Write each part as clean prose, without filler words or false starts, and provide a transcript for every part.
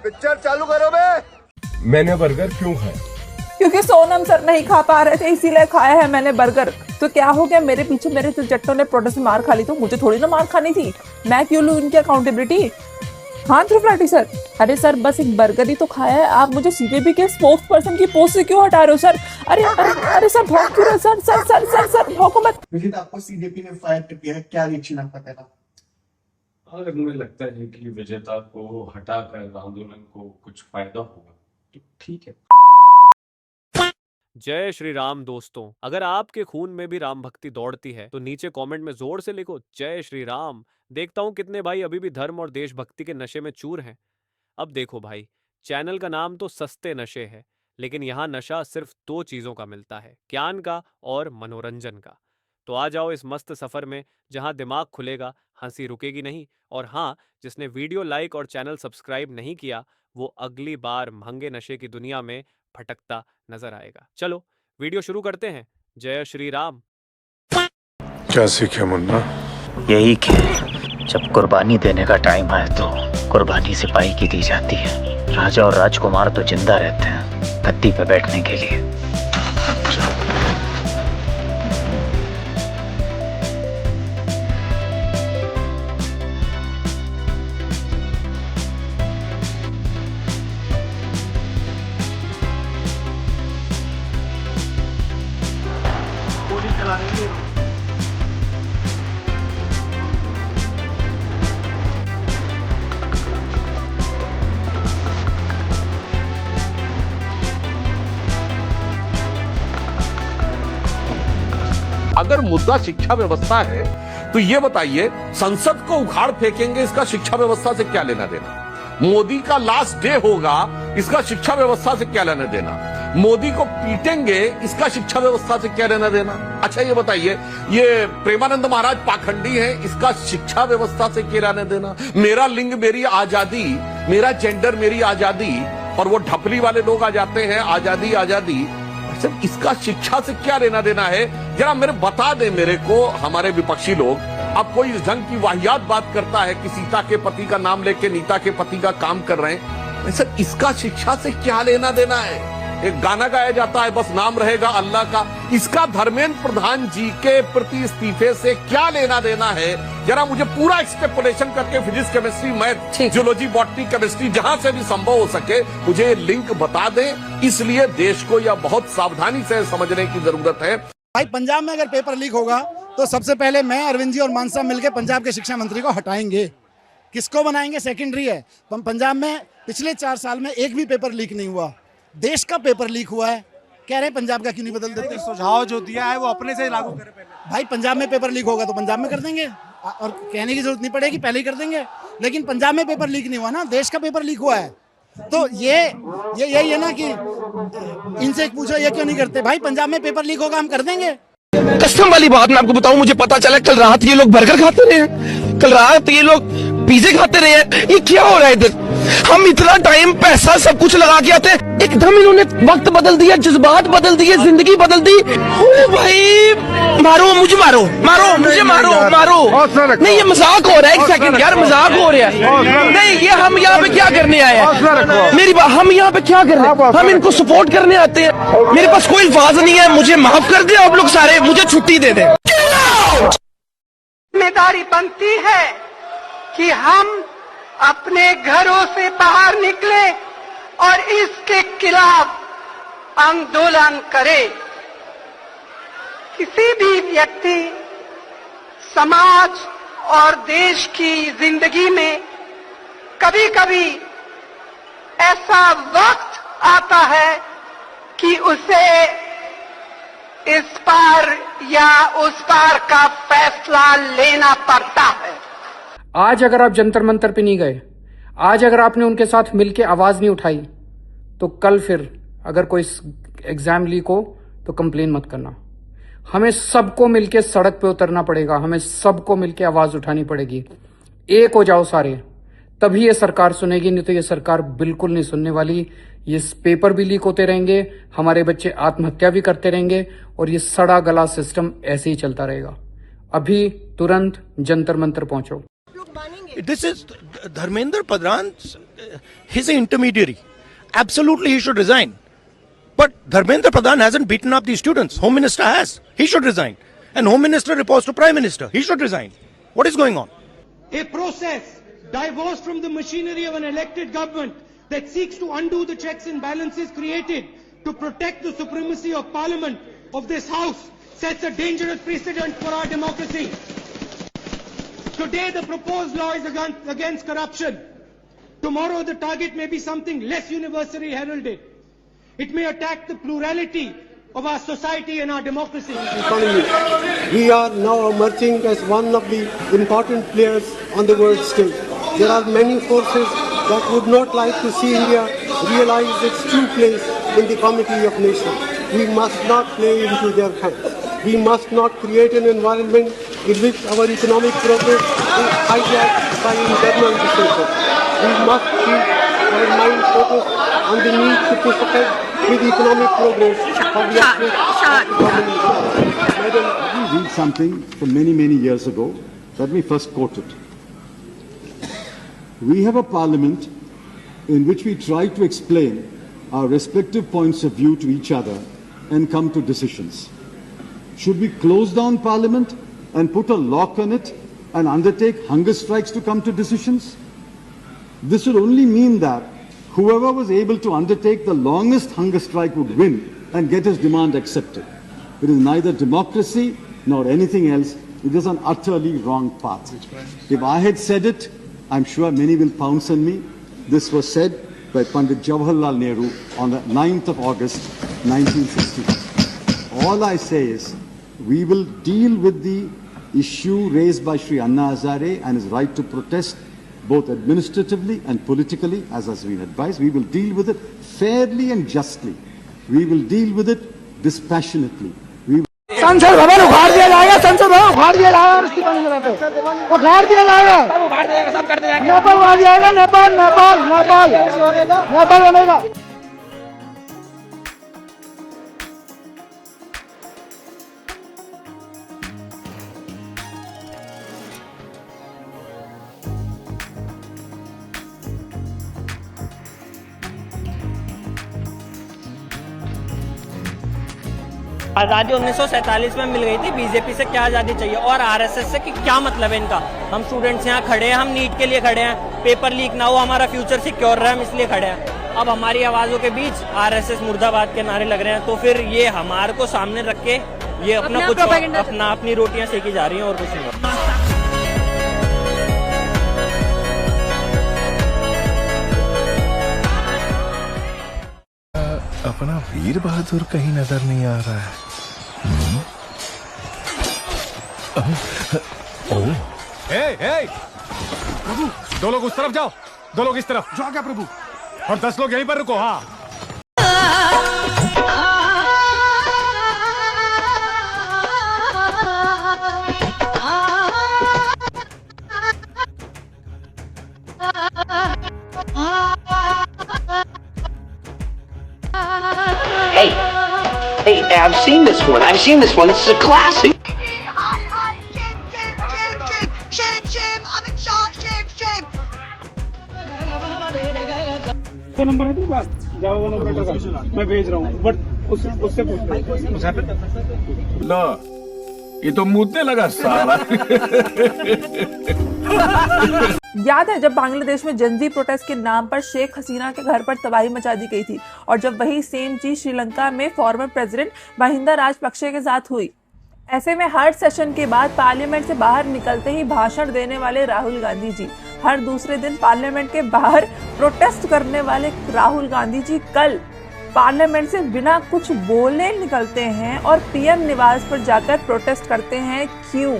Picture चालू करो बे। मैंने बर्गर क्यों खाया? क्योंकि सोनम सर नहीं खा पा रहे थे, इसीलिए खाया है मैंने बर्गर। तो क्या हो गया, मेरे पीछे मेरे जट्टों ने प्रोटेस्ट में मार खा ली, तो मुझे थोड़ी ना मार खानी थी। मैं क्यों लूं इनकी अकाउंटेबिलिटी? हाँ त्रिपाठी सर, अरे सर बस एक बर्गर ही तो खाया है, आप मुझे सीजेपी के स्पोक्स पर्सन की पोस्ट से क्यों हटा रहे हो सर? अरे अरे अरे सर भौंक क्यों रहे हो sir? Sir sir sir sir भौंको मत। विजित आपको सीजेपी ने फायर किया है, क्या रिएक्शन आपका पहला? अगर मुझे लगता है कि विजेता को हटाकर आंदोलन को कुछ फायदा होगा तो ठीक है। जय श्री राम दोस्तों, अगर आपके खून में भी राम भक्ति दौड़ती है तो नीचे कमेंट में जोर से लिखो जय श्री राम। देखता हूं कितने भाई अभी भी धर्म और देशभक्ति के नशे में चूर हैं। अब देखो भाई, चैनल का नाम तो सस्ते नशे है, लेकिन यहाँ नशा सिर्फ दो चीजों का मिलता है, ज्ञान का और मनोरंजन का। तो आ जाओ इस मस्त सफर में जहां दिमाग खुलेगा, हंसी रुकेगी नहीं। और हाँ, जिसने वीडियो लाइक और चैनल सब्सक्राइब नहीं किया वो अगली बार महंगे नशे की दुनिया में भटकता नजर आएगा। चलो वीडियो शुरू करते हैं। जय श्री राम। क्या सीखे मुन्ना? यही कि जब कुर्बानी देने का टाइम आए तो कुर्बानी सिपाही की दी जाती है। राजा और राजकुमार तो जिंदा रहते हैं गद्दी पे बैठने के लिए। अगर मुद्दा शिक्षा व्यवस्था है तो ये बताइए, संसद को उखाड़ फेंकेंगे, इसका शिक्षा व्यवस्था से क्या लेना देना? मोदी का लास्ट डे होगा, इसका शिक्षा व्यवस्था से क्या लेना देना? मोदी को पीटेंगे, इसका शिक्षा व्यवस्था से क्या लेना देना? अच्छा ये बताइए, ये प्रेमानंद महाराज पाखंडी हैं, इसका शिक्षा व्यवस्था से क्या लेना देना? मेरा लिंग मेरी आजादी, मेरा जेंडर मेरी आजादी, और वो ढपली वाले लोग आ जाते हैं आजादी आजादी, सिर्फ इसका शिक्षा से क्या लेना देना है? जरा मेरे बता दे मेरे को, हमारे विपक्षी लोग। अब कोई इस ढंग की वाहियात बात करता है कि सीता के पति का नाम लेके नीता के पति का काम कर रहे हैं, सर इसका शिक्षा से क्या लेना देना है? एक गाना गाया जाता है, बस नाम रहेगा अल्लाह का, इसका धर्मेंद्र प्रधान जी के प्रति इस्तीफे से क्या लेना देना है? जरा मुझे पूरा एक्सट्रपलेशन करके physics, chemistry, math, geology, botany, chemistry, जहां से भी संभव हो सके मुझे लिंक बता दें। इसलिए देश को यह बहुत सावधानी से समझने की जरूरत है। भाई पंजाब में अगर पेपर लीक होगा तो सबसे पहले मैं, अरविंद जी और मान साहब मिलकर पंजाब के शिक्षा मंत्री को हटाएंगे। किसको बनाएंगे सेकेंडरी है। पंजाब में पिछले 4 साल में एक भी पेपर लीक नहीं हुआ, देश का पेपर लीक हुआ है। कह रहे हैं पंजाब का क्यों नहीं बदल देते? सुझाव जो दिया है वो अपने से लागू करें पहले। भाई पंजाब में पेपर लीक होगा तो पंजाब में कर देंगे, और कहने की जरूरत नहीं पड़ेगी, पहले ही कर देंगे। लेकिन पंजाब में पेपर लीक नहीं हुआ ना, देश का पेपर लीक हुआ है। तो ये यही है ना कि इनसे पूछो ये क्यों नहीं करते। भाई पंजाब में पेपर लीक होगा, हम कर देंगे। कसम वाली बात मैं आपको बताऊं, मुझे पता चला कल रात ये लोग बर्गर खाते रहे हैं, कल रात ये लोग पिज़्ज़े खाते रहे हैं। ये क्या हो रहा है इधर? हम इतना टाइम पैसा सब कुछ लगा के आते हैं, एकदम इन्होंने वक्त बदल दिया, जज्बात बदल दिए, जिंदगी बदल दी। ओ भाई मारो मुझे, मारो मारो मुझे, मारो मारो। नहीं ये मजाक हो रहा है, एक सेकंड यार, मजाक हो रहा है। नहीं ये हम यहाँ पे क्या करने आए हैं? मेरी बात, हम यहाँ पे क्या कर रहे हैं? हम इनको सपोर्ट करने आते हैं। मेरे पास कोई अल्फाज नहीं है, मुझे माफ कर दे आप लोग सारे, मुझे छुट्टी दे दे। जिम्मेदारी बनती है कि हम अपने घरों से बाहर निकले और इसके खिलाफ आंदोलन करें। किसी भी व्यक्ति, समाज और देश की जिंदगी में कभी कभी ऐसा वक्त आता है कि उसे इस पार या उस पार का फैसला लेना पड़ता है। आज अगर आप जंतर मंतर पे नहीं गए, आज अगर आपने उनके साथ मिलके आवाज नहीं उठाई, तो कल फिर अगर कोई एग्जाम लीक हो तो कंप्लेन मत करना। हमें सबको मिलके सड़क पे उतरना पड़ेगा, हमें सबको मिलके आवाज उठानी पड़ेगी। एक हो जाओ सारे, तभी ये सरकार सुनेगी, नहीं तो ये सरकार बिल्कुल नहीं सुनने वाली। ये पेपर भी लीक होते रहेंगे, हमारे बच्चे आत्महत्या भी करते रहेंगे, और ये सड़ा गला सिस्टम ऐसे ही चलता रहेगा। अभी तुरंत जंतर मंतर पहुंचो। This is Dharmendra Pradhan, he's an intermediary. Absolutely, he should resign. But Dharmendra Pradhan hasn't beaten up the students. Home Minister has. He should resign. And Home Minister reports to Prime Minister. He should resign. What is going on? A process divorced from the machinery of an elected government that seeks to undo the checks and balances created to protect the supremacy of Parliament of this House sets a dangerous precedent for our democracy. Today the proposed law is against corruption. Tomorrow the target may be something less universally heralded. It may attack the plurality of our society and our democracy. We are now emerging as one of the important players on the world stage. There are many forces that would not like to see India realize its true place in the comity of nations. We must not play into their hands. We must not create an environment in which our economic progress is hijacked by internal dissension. We must keep our mind focused on the need to push ahead with economic progress for the Madam, we read something from many years ago that we first quoted. We have a parliament in which we try to explain our respective points of view to each other and come to decisions. Should we close down parliament and put a lock on it and undertake hunger strikes to come to decisions? This would only mean that whoever was able to undertake the longest hunger strike would win and get his demand accepted. It is neither democracy nor anything else. It is an utterly wrong path. If I had said it, I'm sure many will pounce on me. This was said by Pandit Jawaharlal Nehru on the 9th of August, 1960. All I say is, we will deal with the issue raised by Shri Anna Hazare and his right to protest, both administratively and politically, as has been advised. We will deal with it fairly and justly. We will deal with it dispassionately. संसद भवन उखाड़ दिया जाएगा, संसद भवन उखाड़ दिया जाएगा और इस्तीफा नहीं देना उखाड़ दिया जाएगा, सब कर दिया जाएगा, नेपाल आ जाएगा, नेपाल बनेगा। आज़ादी 1947 में मिल गई थी, बीजेपी से क्या आज़ादी चाहिए और आरएसएस से कि क्या मतलब है इनका। हम स्टूडेंट्स यहाँ खड़े हैं, हम नीट के लिए खड़े हैं, पेपर लीक ना हो, हमारा फ्यूचर सिक्योर रहे, हम इसलिए खड़े हैं। अब हमारी आवाज़ों के बीच आरएसएस मुर्दाबाद के नारे लग रहे हैं, तो फिर ये हमारे को सामने रख के ये अपनी रोटियां सेकी जा रही हैं और कुछ नहीं। अपना वीर बहादुर कहीं नजर नहीं आ रहा है। प्रभु, 2 लोग उस तरफ जाओ, 2 लोग इस तरफ। जाओ क्या प्रभु? और 10 लोग यहीं पर रुको। हाँ। Hey, I've seen this one. This is a classic. तो नंबर है तेरे पास, जाओ वो नंबर का मैं भेज रहा हूँ, बट उससे पूछ लो, ये तो मुद्दे लगा साला। याद है जब बांग्लादेश में जनजी प्रोटेस्ट के नाम पर शेख हसीना के घर पर तबाही मचा दी गई थी, और जब वही सेम चीज श्रीलंका में फॉर्मर प्रेसिडेंट महिंदा राजपक्षे के साथ हुई। ऐसे में हर सेशन के बाद पार्लियामेंट से बाहर निकलते ही भाषण देने वाले राहुल गांधी जी, हर दूसरे दिन पार्लियामेंट के बाहर प्रोटेस्ट करने वाले राहुल गांधी जी कल पार्लियामेंट से बिना कुछ बोले निकलते हैं और पीएम निवास पर जाकर प्रोटेस्ट करते हैं। क्यों?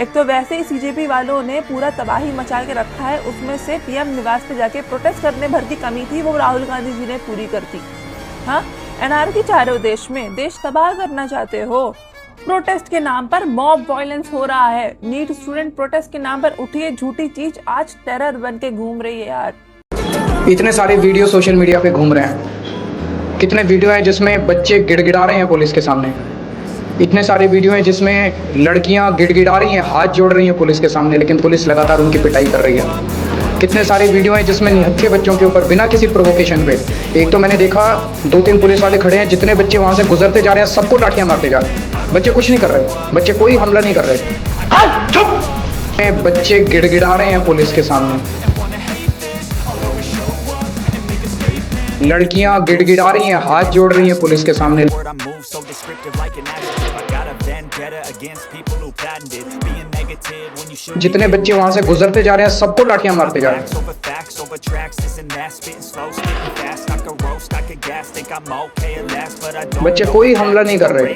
एक तो वैसे ही सीजेपी वालों ने पूरा तबाही मचा के रखा है, उसमें से पीएम निवास पे जाके प्रोटेस्ट करने भर की कमी थी, वो राहुल गांधी जी ने पूरी कर दी। हाँ, एनआरकी चाह रहे हो देश में, देश तबाह करना चाहते हो। प्रोटेस्ट के नाम पर मॉब वायलेंस हो रहा है, नीट स्टूडेंट प्रोटेस्ट के नाम पर उठी है झूठी चीज, आज टेरर बन के घूम रही है यार। इतने सारे वीडियो सोशल मीडिया पे घूम रहे हैं, कितने वीडियो हैं जिसमें बच्चे गिड़गिड़ा रहे हैं पुलिस के सामने, इतने सारे वीडियो हैं जिसमें लड़कियां गिड़गिड़ा रही हैं, हाथ जोड़ रही हैं पुलिस के सामने, लेकिन पुलिस लगातार उनकी पिटाई कर रही है। कितने सारे वीडियो हैं जिसमें निहत्थे बच्चों के ऊपर बिना किसी प्रोवोकेशन पे, एक तो मैंने देखा 2-3 पुलिस वाले खड़े हैं, जितने बच्चे वहां से गुजरते जा रहे हैं सबको लाठियां मारते जा रहे हैं। बच्चे कुछ नहीं कर रहे, बच्चे कोई हमला नहीं कर रहे, बच्चे गिड़गिड़ा रहे हैं पुलिस के सामने, लड़कियां गिड़गिड़ा रही हैं, हाथ जोड़ रही हैं पुलिस के सामने। जितने बच्चे वहां से गुजरते जा रहे हैं सबको लाठियां मारते जा रहे हैं। बच्चे कोई हमला नहीं कर रहे।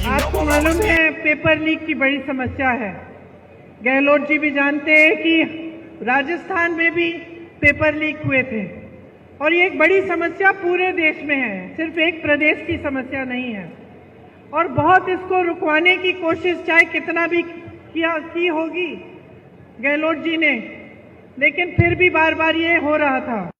आपको मालूम है पेपर लीक की बड़ी समस्या है। गहलोत जी भी जानते हैं कि राजस्थान में भी पेपर लीक हुए थे और ये एक बड़ी समस्या पूरे देश में है, सिर्फ एक प्रदेश की समस्या नहीं है। और बहुत इसको रुकवाने की कोशिश चाहे कितना भी की होगी गहलोत जी ने, लेकिन फिर भी बार बार ये हो रहा था।